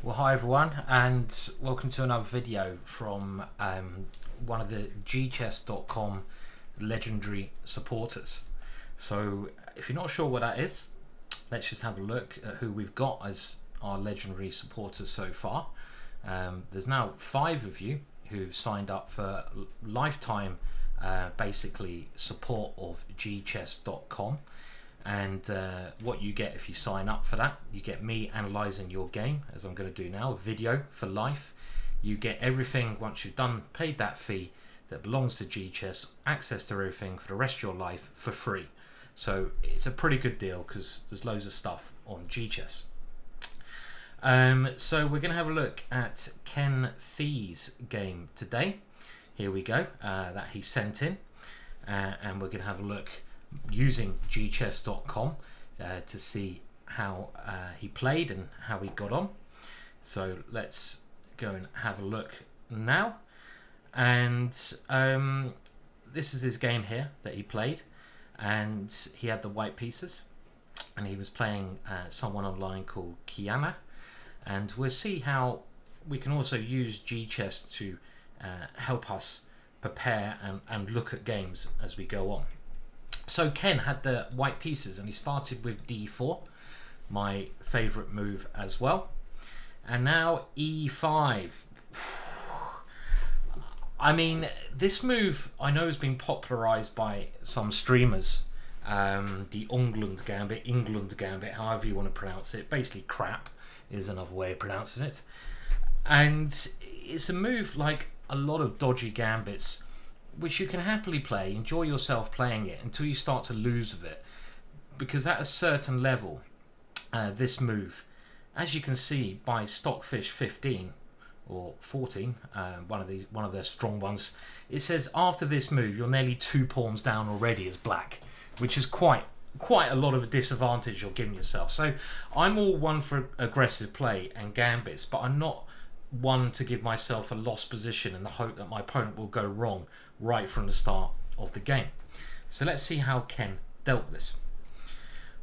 Well, hi everyone, and welcome to another video from one of the GChess.com legendary supporters. So if you're not sure what that is, let's just have a look at who we've got as our legendary supporters so far. There's now 5 of you who've signed up for lifetime basically support of GChess.com. And what you get if you sign up for that, you get me analysing your game, as I'm going to do now, a video for life. You get everything once you've paid that fee that belongs to GChess, access to everything for the rest of your life for free. So it's a pretty good deal because there's loads of stuff on GChess. So we're going to have a look at Ken Fee's game today. Here we go, that he sent in, and we're going to have a look using gchess.com to see how he played and how he got on. So let's go and have a look now. And this is his game here that he played, and he had the white pieces, and he was playing someone online called Kiana, and we'll see how we can also use GChess to help us prepare and look at games as we go on. So Ken had the white pieces and he started with d4, my favourite move as well. And now e5. I mean, this move I know has been popularised by some streamers. The Englund Gambit, however you want to pronounce it. Basically crap is another way of pronouncing it. And it's a move like a lot of dodgy gambits, which you can happily play, enjoy yourself playing it until you start to lose with it. Because at a certain level, this move, as you can see by Stockfish 15 or 14, one of their strong ones, it says after this move you're nearly 2 pawns down already as black, which is quite a lot of a disadvantage you're giving yourself. So I'm all one for aggressive play and gambits, but I'm not one to give myself a lost position in the hope that my opponent will go wrong right from the start of the game. So let's see how Ken dealt with this.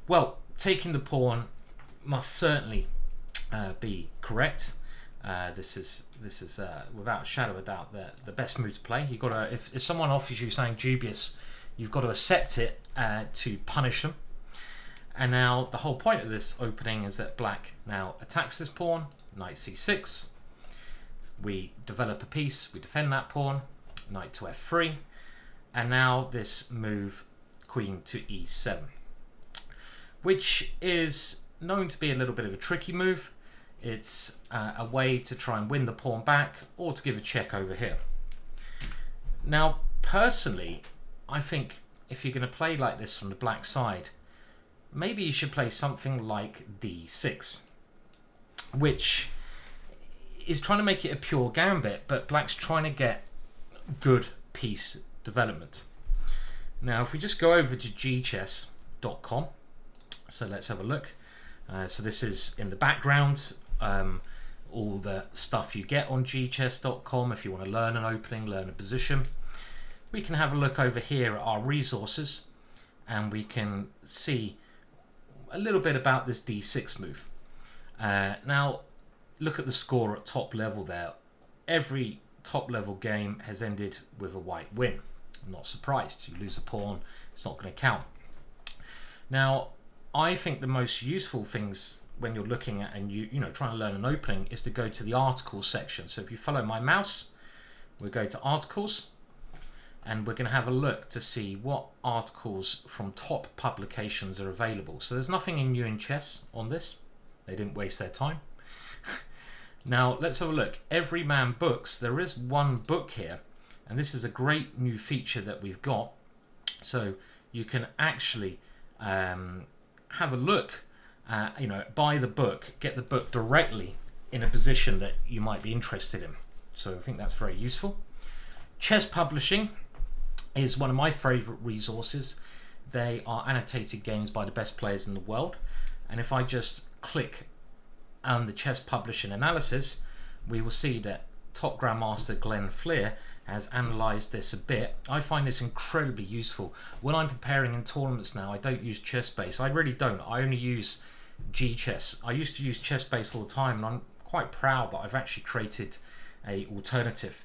Well, taking the pawn must certainly be correct. This is without a shadow of a doubt the best move to play. You got to, if someone offers you something dubious, you've got to accept it to punish them. And now the whole point of this opening is that black now attacks this pawn, knight c6. We develop a piece, we defend that pawn, knight to f3, and now this move, queen to e7, which is known to be a little bit of a tricky move. It's a way to try and win the pawn back or to give a check over here. Now, personally, I think if you're going to play like this from the black side, maybe you should play something like d6, which is trying to make it a pure gambit, but black's trying to get good piece development. Now if we just go over to gchess.com, so let's have a look. So this is in the background, all the stuff you get on gchess.com if you want to learn an opening, learn a position. We can have a look over here at our resources and we can see a little bit about this d6 move. Now look at the score at top level there. Every top level game has ended with a white win. I'm not surprised. You lose a pawn, it's not going to count. Now, I think the most useful things when you're looking at and you know trying to learn an opening is to go to the articles section. So if you follow my mouse, we'll go to articles and we're going to have a look to see what articles from top publications are available. So there's nothing in New in Chess on this. They didn't waste their time. Now let's have a look. Every Man Books, there is one book here, and this is a great new feature that we've got. So you can actually have a look, buy the book, get the book directly in a position that you might be interested in. So I think that's very useful. Chess Publishing is one of my favorite resources. They are annotated games by the best players in the world, and if I just click on the chess publishing analysis, we will see that top grandmaster Glenn Fleer has analysed this a bit. I find this incredibly useful when I'm preparing in tournaments now. I don't use ChessBase. I really don't. I only use GChess. I used to use ChessBase all the time, and I'm quite proud that I've actually created a alternative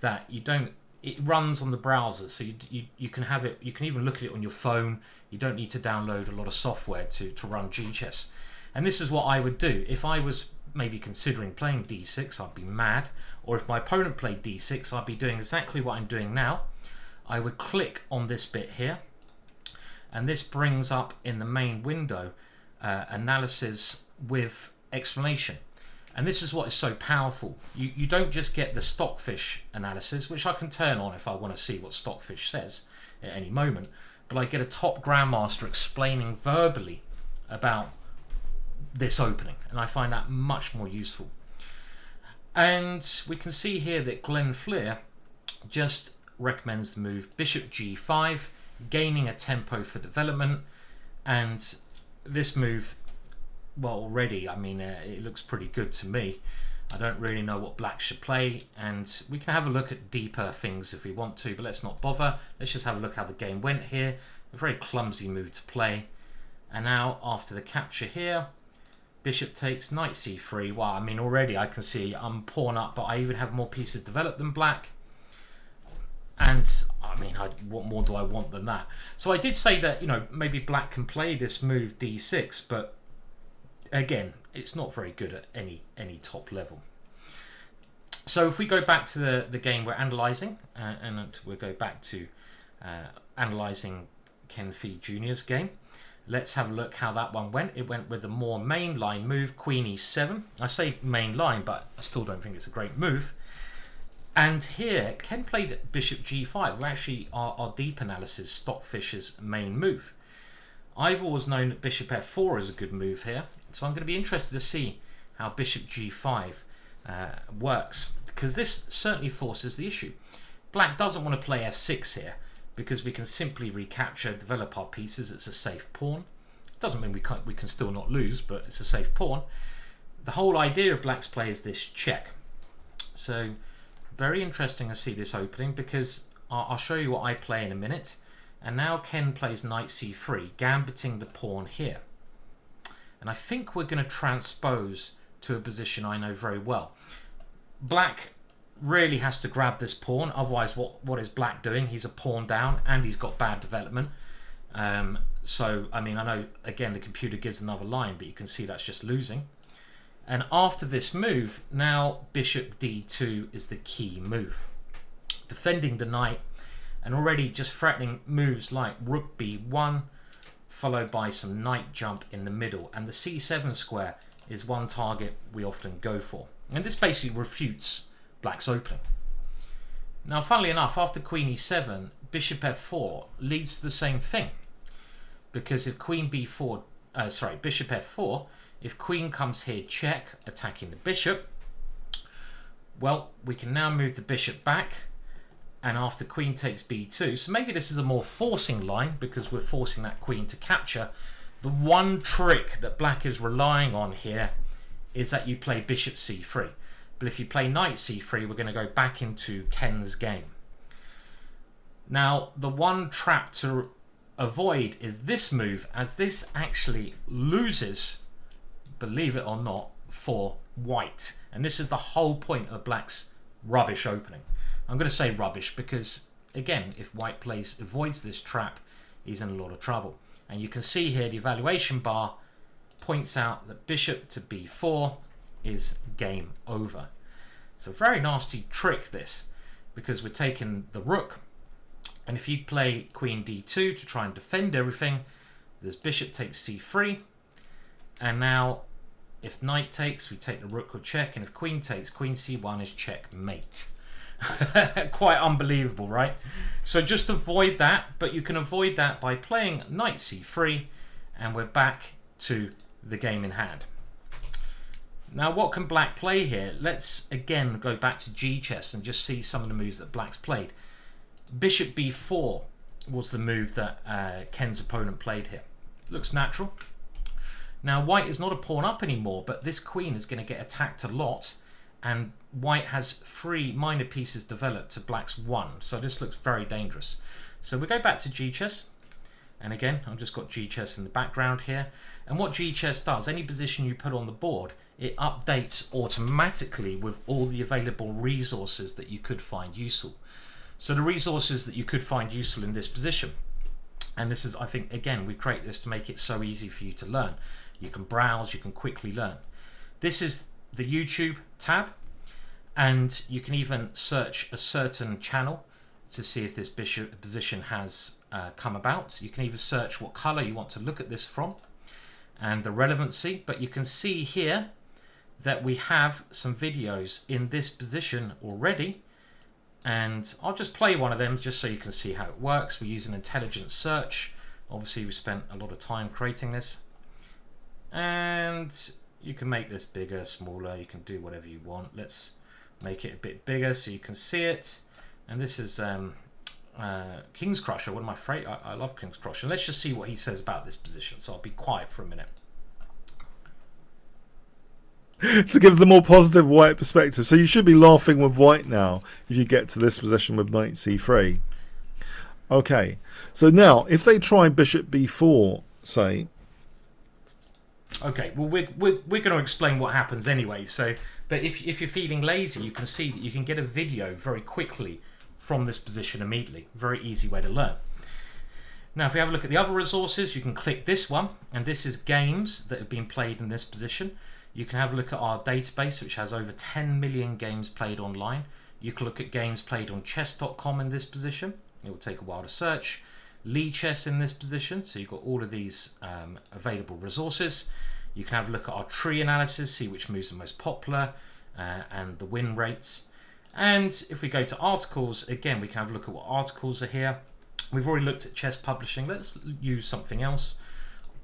that you don't. It runs on the browser, so you can have it. You can even look at it on your phone. You don't need to download a lot of software to run GChess. And this is what I would do if I was maybe considering playing d6. I'd be mad. Or if my opponent played d6, I'd be doing exactly what I'm doing now. I would click on this bit here, and this brings up in the main window analysis with explanation. And this is what is so powerful. You don't just get the stockfish analysis, which I can turn on if I want to see what stockfish says at any moment, but I get a top grandmaster explaining verbally about this opening, and I find that much more useful. And we can see here that Glenn Fleer just recommends the move bishop g5, gaining a tempo for development. And this move, well, already, I mean, it looks pretty good to me. I don't really know what black should play, and we can have a look at deeper things if we want to, but let's not bother. Let's just have a look how the game went here. A very clumsy move to play. And now, after the capture here, bishop takes, knight c3. Well, I mean, already I can see I'm pawn up, but I even have more pieces developed than black. And, I mean, what more do I want than that? So I did say that, you know, maybe black can play this move d6, but again, it's not very good at any top level. So if we go back to the game we're analysing, and we'll go back to analysing Ken Fee Jr.'s game. Let's have a look how that one went. It went with a more mainline move, Queen e7. I say mainline, but I still don't think it's a great move. And here, Ken played bishop g5, which actually our deep analysis, Stockfish's main move. I've always known that bishop f4 is a good move here, so I'm going to be interested to see how bishop g5 works, because this certainly forces the issue. Black doesn't want to play f6 here, because we can simply recapture, develop our pieces. It's a safe pawn. Doesn't mean we can still not lose, but it's a safe pawn. The whole idea of black's play is this check. So very interesting to see this opening, because I'll show you what I play in a minute. And now Ken plays knight c3, gambiting the pawn here. And I think we're going to transpose to a position I know very well. Black really has to grab this pawn, otherwise what is black doing? He's a pawn down and he's got bad development. So, I mean, I know, again, the computer gives another line, but you can see that's just losing. And after this move, now bishop d2 is the key move. Defending the knight, and already just threatening moves like rook b1, followed by some knight jump in the middle. And the c7 square is one target we often go for. And this basically refutes black's opening. Now, funnily enough, after queen e7, bishop f4 leads to the same thing. Because if bishop f4, if queen comes here check, attacking the bishop, well, we can now move the bishop back, and after queen takes b2, so maybe this is a more forcing line because we're forcing that queen to capture. The one trick that black is relying on here is that you play bishop c3. But if you play knight c3, we're going to go back into Ken's game. Now, the one trap to avoid is this move, as this actually loses, believe it or not, for white. And this is the whole point of black's rubbish opening. I'm going to say rubbish because, again, if white avoids this trap, he's in a lot of trouble. And you can see here the evaluation bar points out that bishop to b4 is game over. So very nasty trick this, because we're taking the rook, and if you play queen d2 to try and defend everything, there's bishop takes c3, and now if knight takes, we take the rook or check, and if queen takes, queen c1 is checkmate. Quite unbelievable, right? So just avoid that, but you can avoid that by playing knight c3, and we're back to the game in hand. Now, what can black play here? Let's again go back to GChess and just see some of the moves that black's played. Bishop b4 was the move that Ken's opponent played here. Looks natural. Now, white is not a pawn up anymore, but this queen is going to get attacked a lot, and white has 3 minor pieces developed to black's 1, so this looks very dangerous. So we go back to GChess, and again, I've just got GChess in the background here, and what GChess does, any position you put on the board, it updates automatically with all the available resources that you could find useful. So the resources that you could find useful in this position, and this is, I think, again, we create this to make it so easy for you to learn. You can browse, you can quickly learn. This is the YouTube tab, and you can even search a certain channel to see if this bishop position has come about. You can even search what color you want to look at this from and the relevancy, but you can see here that we have some videos in this position already, and I'll just play one of them just so you can see how it works. We use an intelligent search. Obviously we spent a lot of time creating this, and you can make this bigger, smaller, you can do whatever you want. Let's make it a bit bigger so you can see it. And this is King's Crusher, one of my favorite. I love King's Crusher. Let's just see what he says about this position. So I'll be quiet for a minute. To give the more positive white perspective. So you should be laughing with white now if you get to this position with knight c3. Okay, so now if they try bishop b4, say. Okay, well we're going to explain what happens anyway. So, but if you're feeling lazy, you can see that you can get a video very quickly from this position immediately. Very easy way to learn. Now, if we have a look at the other resources, you can click this one, and this is games that have been played in this position. You can have a look at our database, which has over 10 million games played online. You can look at games played on chess.com in this position. It will take a while to search. Chess in this position, so you've got all of these available resources. You can have a look at our tree analysis, see which moves are most popular, and the win rates. And if we go to articles, again, we can have a look at what articles are here. We've already looked at chess publishing. Let's use something else.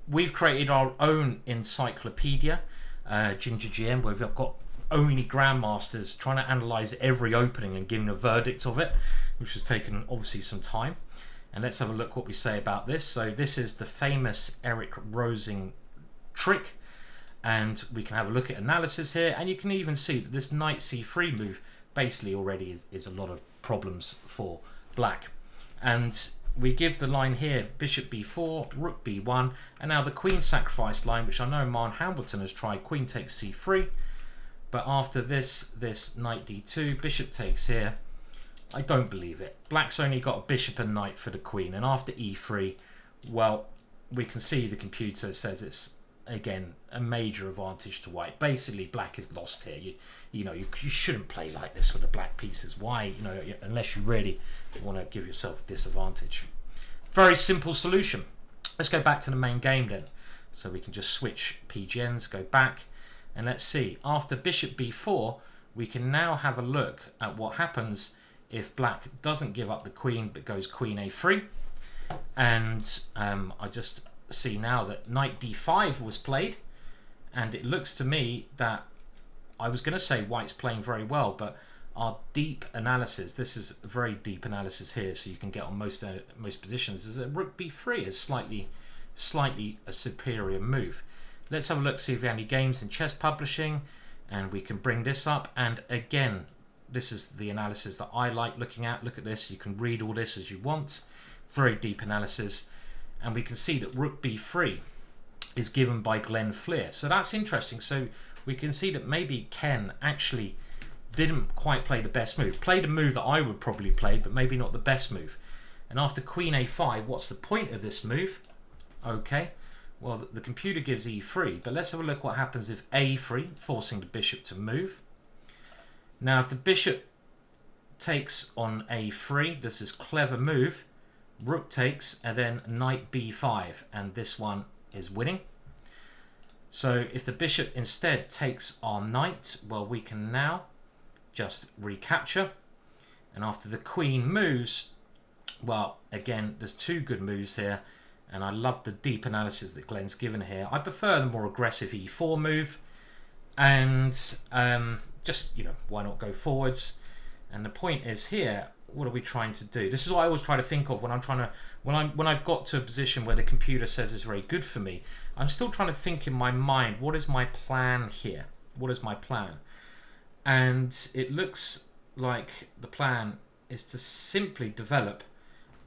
We've created our own encyclopedia, GingerGM, where we've got only grandmasters trying to analyze every opening and giving a verdict of it, which has taken obviously some time. And let's have a look what we say about this. So this is the famous Eric Rosing trick, and we can have a look at analysis here, and you can even see that this knight c3 move basically already is a lot of problems for black. And we give the line here, bishop b4, rook b1, and now the queen sacrifice line, which I know Marn Hambleton has tried, queen takes c3, but after this knight d2, bishop takes here. I don't believe it. Black's only got a bishop and knight for the queen, and after e3, well, we can see the computer says it's, again, a major advantage to white. Basically, black is lost here. You shouldn't play like this with the black pieces. Why? Unless you really want to give yourself a disadvantage. Very simple solution. Let's go back to the main game then. So we can just switch PGNs, go back, and let's see. After bishop b4, we can now have a look at what happens if black doesn't give up the queen but goes queen a3. And I just see now that knight d5 was played, and it looks to me that I was going to say white's playing very well, but our deep analysis, this is a very deep analysis here, so you can get on most positions, is that rook b3 is slightly a superior move. Let's have a look, see if we have any games in chess publishing, and we can bring this up. And again, this is the analysis that I like looking at. Look at this, you can read all this as you want. Very deep analysis. And we can see that rook b3 is given by Glenn Fleer. So that's interesting. So we can see that maybe Ken actually didn't quite play the best move. Played a move that I would probably play, but maybe not the best move. And after queen a5, what's the point of this move? Okay, well, the computer gives e3, but let's have a look what happens if a3, forcing the bishop to move. Now, if the bishop takes on a3, does this clever move, rook takes, and then knight b5, and this one is winning. So if the bishop instead takes our knight, well, we can now just recapture. And after the queen moves, well, again, there's two good moves here, and I love the deep analysis that Glenn's given here. I prefer the more aggressive e4 move, and just, why not go forwards? And the point is here, what are we trying to do? This is what I always try to think of when I'm trying to, when I've got to a position where the computer says it's very good for me. I'm still trying to think in my mind, what is my plan here? What is my plan? And it looks like the plan is to simply develop,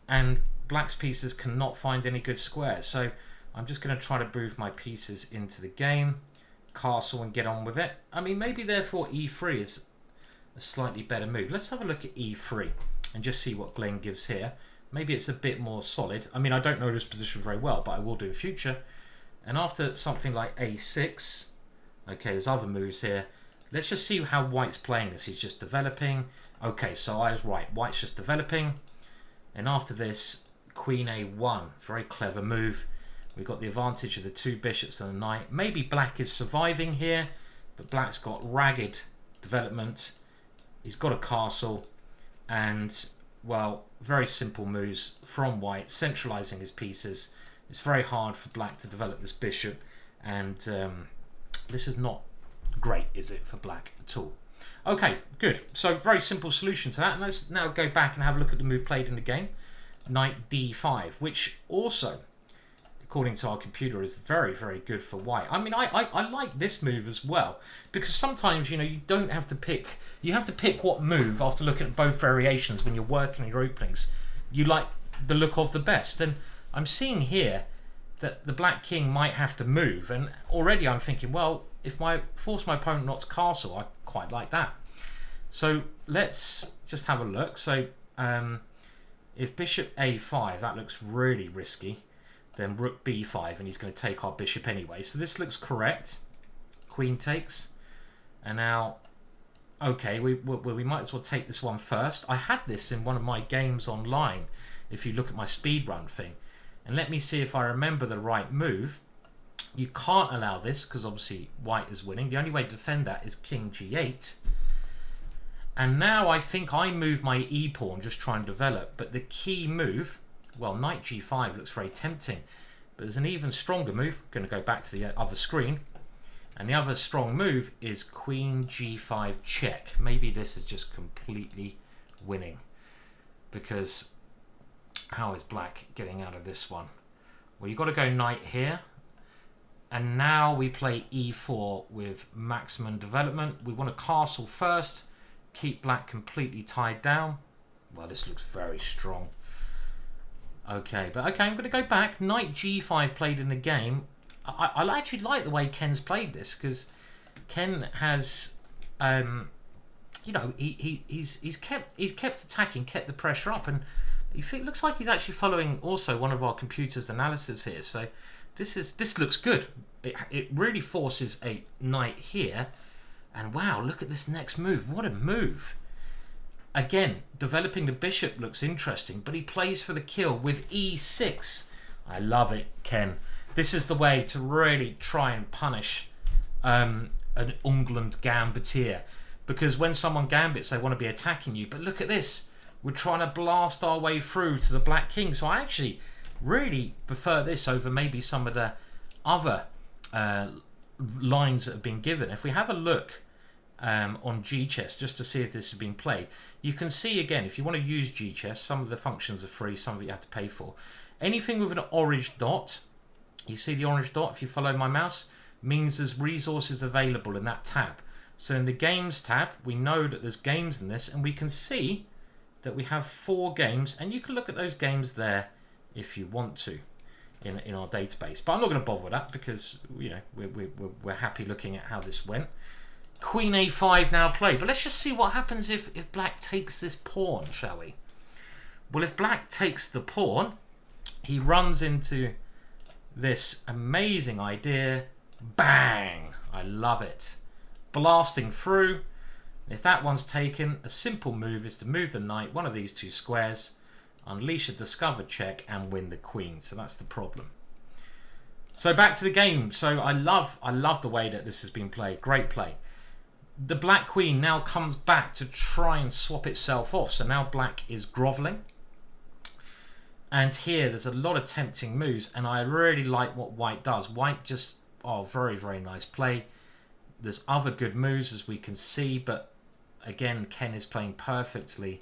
and black's pieces cannot find any good squares. So I'm just going to try to move my pieces into the game. castle and get on with it. I mean, maybe therefore e3 is a slightly better move. Let's have a look at e3 and just see what Glenn gives here. Maybe it's a bit more solid. I mean, I don't know this position very well, but I will do in future. And after something like a6, okay, there's other moves here. Let's just see how White's playing this. He's just developing. Okay, so I was right. White's just developing. And after this, Queen a1. Very clever move. We've got the advantage of the two bishops and a knight. Maybe Black is surviving here, but Black's got ragged development. He's got a castle. And, well, very simple moves from White, centralizing his pieces. It's very hard for Black to develop this bishop. And this is not great, is it, for Black at all? Okay, good. So very simple solution to that. And let's now go back and have a look at the move played in the game. Knight d5, which also, according to our computer, is very, very good for White. I mean, I like this move as well, because sometimes, you know, you don't have to pick. You have to pick what move after looking at both variations when you're working your openings. You like the look of the best. And I'm seeing here that the Black King might have to move. And already I'm thinking, well, if I force my opponent not to castle, I quite like that. So let's just have a look. So if bishop a5, that looks really risky. Then rook b5, and he's going to take our bishop anyway. So this looks correct. Queen takes. And now, okay, we might as well take this one first. I had this in one of my games online, if you look at my speedrun thing. And let me see if I remember the right move. You can't allow this, because obviously White is winning. The only way to defend that is king g8. And now I think I move my e-pawn, just try and develop. But the key move, well, knight g5 looks very tempting. But there's an even stronger move. I'm going to go back to the other screen. And the other strong move is queen g5 check. Maybe this is just completely winning. Because how is Black getting out of this one? Well, you've got to go knight here. And now we play e4 with maximum development. We want to castle first. Keep Black completely tied down. Well, this looks very strong. Okay, but okay, I'm going to go back. Knight g5 played in the game. I actually like the way Ken's played this, because Ken has, you know, he's kept attacking, kept the pressure up, and it looks like he's actually following also one of our computer's analysis here. So this looks good. It really forces a knight here, and wow, look at this next move. What a move! Again, developing the bishop looks interesting, but he plays for the kill with e6. I love it, Ken. This is the way to really try and punish an Englund Gambiteer. Because when someone gambits, they want to be attacking you. But look at this. We're trying to blast our way through to the Black King. So I actually really prefer this over maybe some of the other lines that have been given. If we have a look on GChess, just to see if this has been played, you can see again, if you want to use GChess, some of the functions are free, some of it you have to pay for. Anything with an orange dot, you see the orange dot, if you follow my mouse, means there's resources available in that tab. So in the games tab, we know that there's games in this, and we can see that we have 4 games, and you can look at those games there if you want to in our database. But I'm not going to bother with that, because you know we're happy looking at how this went. Queen a5 now played, but let's just see what happens if Black takes this pawn, shall we? Well, if Black takes the pawn, he runs into this amazing idea. Bang! I love it. Blasting through. If that one's taken, a simple move is to move the knight one of these 2 squares, unleash a discovered check, and win the queen. So that's the problem. So back to the game. So I love the way that this has been played. Great play. The Black Queen now comes back to try and swap itself off. So now Black is groveling. And here there's a lot of tempting moves, and I really like what White does. White just, oh, very, very nice play. There's other good moves, as we can see, but again, Ken is playing perfectly.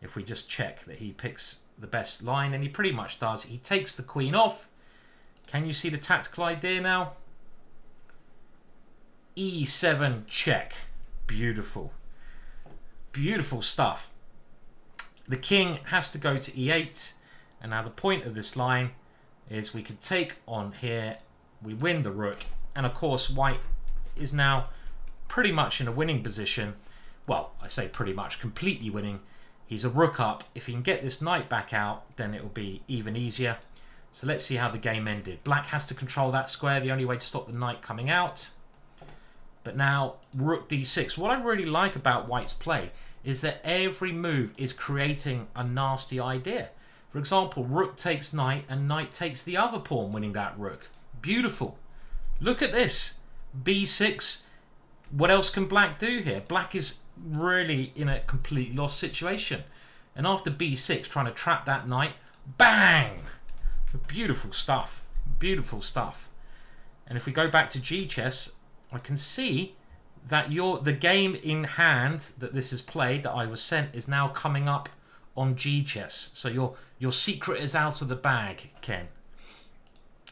If we just check that he picks the best line, and he pretty much does. He takes the queen off. Can you see the tactical idea now? E7 check. Beautiful. Beautiful stuff. The king has to go to e8. And now the point of this line is we could take on here. We win the rook. And of course, White is now pretty much in a winning position. Well, I say pretty much, completely winning. He's a rook up. If he can get this knight back out, then it will be even easier. So let's see how the game ended. Black has to control that square, the only way to stop the knight coming out. But now, rook d6. What I really like about White's play is that every move is creating a nasty idea. For example, rook takes knight and knight takes the other pawn, winning that rook. Beautiful. Look at this. b6. What else can Black do here? Black is really in a completely lost situation. And after b6, trying to trap that knight, bang! Beautiful stuff. Beautiful stuff. And if we go back to GChess, I can see that the game in hand that this is played, that I was sent, is now coming up on GChess. So your secret is out of the bag, Ken.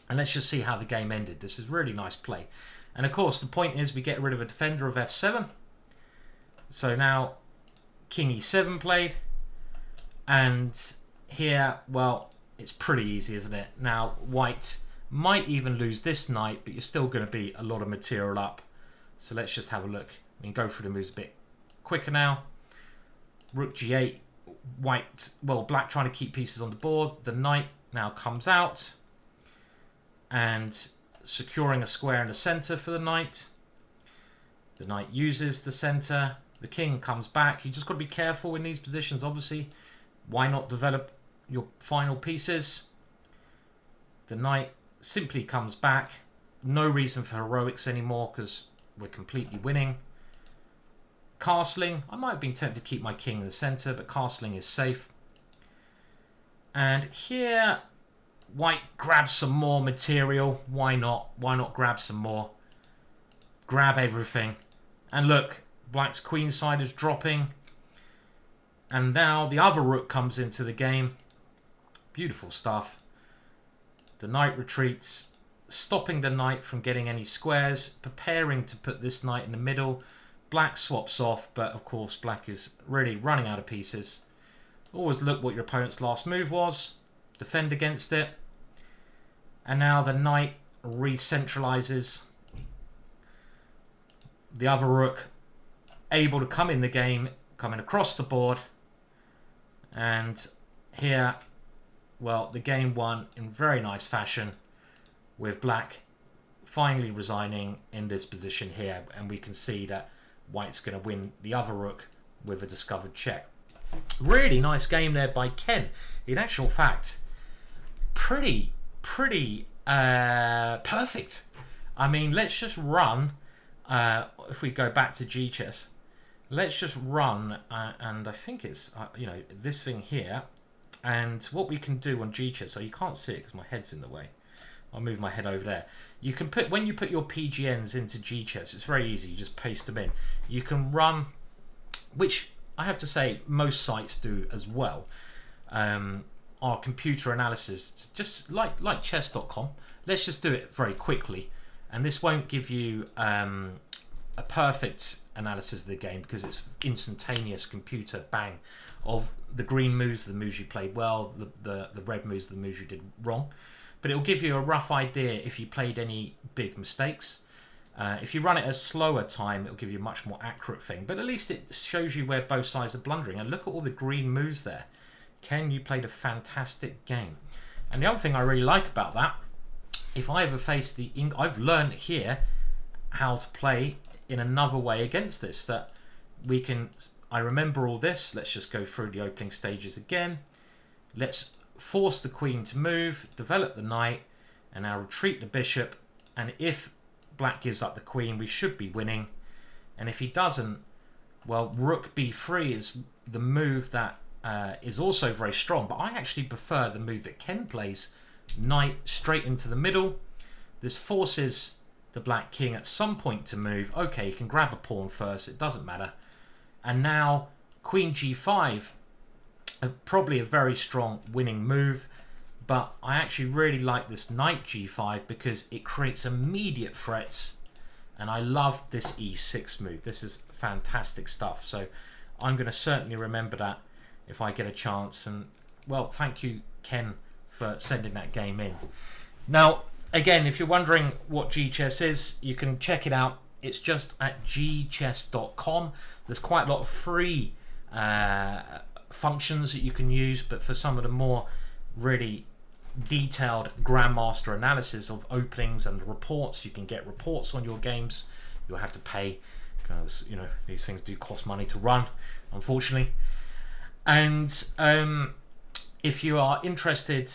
And let's just see how the game ended. This is really nice play. And of course, the point is we get rid of a defender of f7. So now king e7 played. And here, well, it's pretty easy, isn't it? Now, White might even lose this knight, but you're still going to be a lot of material up. So let's just have a look. We can go through the moves a bit quicker now. Rook g8. White, well, Black trying to keep pieces on the board. The knight now comes out. And securing a square in the center for the knight. The knight uses the center. The king comes back. You just got to be careful in these positions, obviously. Why not develop your final pieces? The knight simply comes back. No reason for heroics anymore because we're completely winning. Castling. I might have been tempted to keep my king in the center, but castling is safe. And here, White grabs some more material. Why not? Why not grab some more? Grab everything. And look, Black's queen side is dropping. And now the other rook comes into the game. Beautiful stuff. The knight retreats, stopping the knight from getting any squares, preparing to put this knight in the middle. Black swaps off, but of course Black is really running out of pieces. Always look what your opponent's last move was. Defend against it. And now the knight re-centralizes. The other rook able to come in the game, coming across the board. And here, well, the game won in very nice fashion with Black finally resigning in this position here. And we can see that White's going to win the other rook with a discovered check. Really nice game there by Ken. In actual fact, pretty perfect. I mean, let's just run. If we go back to GChess, let's just run, and I think it's this thing here. And what we can do on GChess, so you can't see it because my head's in the way. I'll move my head over there. You can put, when you put your PGNs into GChess, it's very easy. You just paste them in. You can run, which I have to say most sites do as well. Our computer analysis, just like chess.com. Let's just do it very quickly, and this won't give you a perfect analysis of the game because it's instantaneous computer bang of the green moves, the moves you played well, the red moves, the moves you did wrong. But it'll give you a rough idea if you played any big mistakes. If you run it at a slower time, it'll give you a much more accurate thing. But at least it shows you where both sides are blundering. And look at all the green moves there. Ken, you played a fantastic game. And the other thing I really like about that, if I ever face I've learned here how to play in another way against this. That we can, I remember all this. Let's just go through the opening stages again. Let's force the queen to move, develop the knight, and now retreat the bishop. And if Black gives up the queen, we should be winning. And if he doesn't, well, rook b3 is the move that is also very strong. But I actually prefer the move that Ken plays, knight straight into the middle. This forces the Black king at some point to move. Okay, he can grab a pawn first, it doesn't matter. And now queen g5, probably a very strong winning move. But I actually really like this knight g5 because it creates immediate threats. And I love this e6 move. This is fantastic stuff. So I'm going to certainly remember that if I get a chance. And, well, thank you, Ken, for sending that game in. Now, again, if you're wondering what GChess is, you can check it out It's just at gchess.com. There's quite a lot of free functions that you can use, but for some of the more really detailed grandmaster analysis of openings and reports, you can get reports on your games. You'll have to pay, because these things do cost money to run, unfortunately. And if you are interested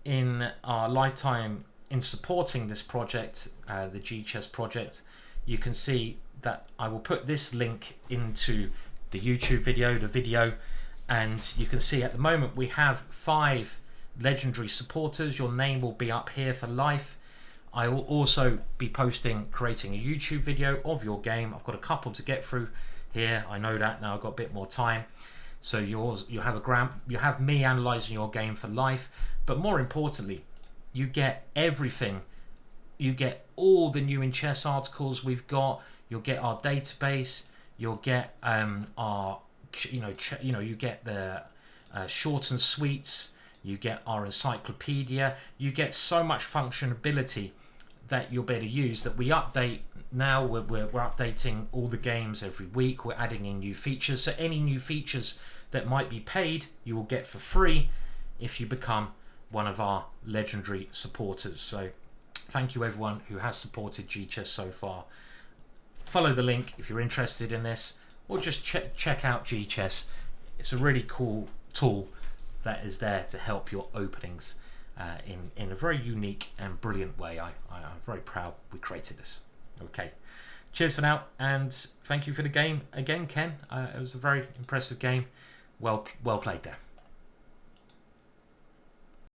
in our lifetime in supporting this project, the GChess project, you can see that I will put this link into the YouTube video, and you can see at the moment we have 5 legendary supporters. Your name will be up here for life. I will also be creating a YouTube video of your game. I've got a couple to get through here. I know that now. I've got a bit more time. So you have me analysing your game for life, but more importantly, you get everything. You get all the new in chess articles we've got. You'll get our database. You'll get you get the short and sweets. You get our encyclopedia. You get so much functionality that you'll be able to use, that we update now. We're updating all the games every week. We're adding in new features. So any new features that might be paid, you will get for free if you become one of our legendary supporters. So thank you everyone who has supported GChess so far. Follow the link if you're interested in this, or just check out GChess. It's a really cool tool that is there to help your openings in a very unique and brilliant way. I'm very proud we created this. Okay, cheers for now, and thank you for the game again, Ken. It was a very impressive game. Well played there.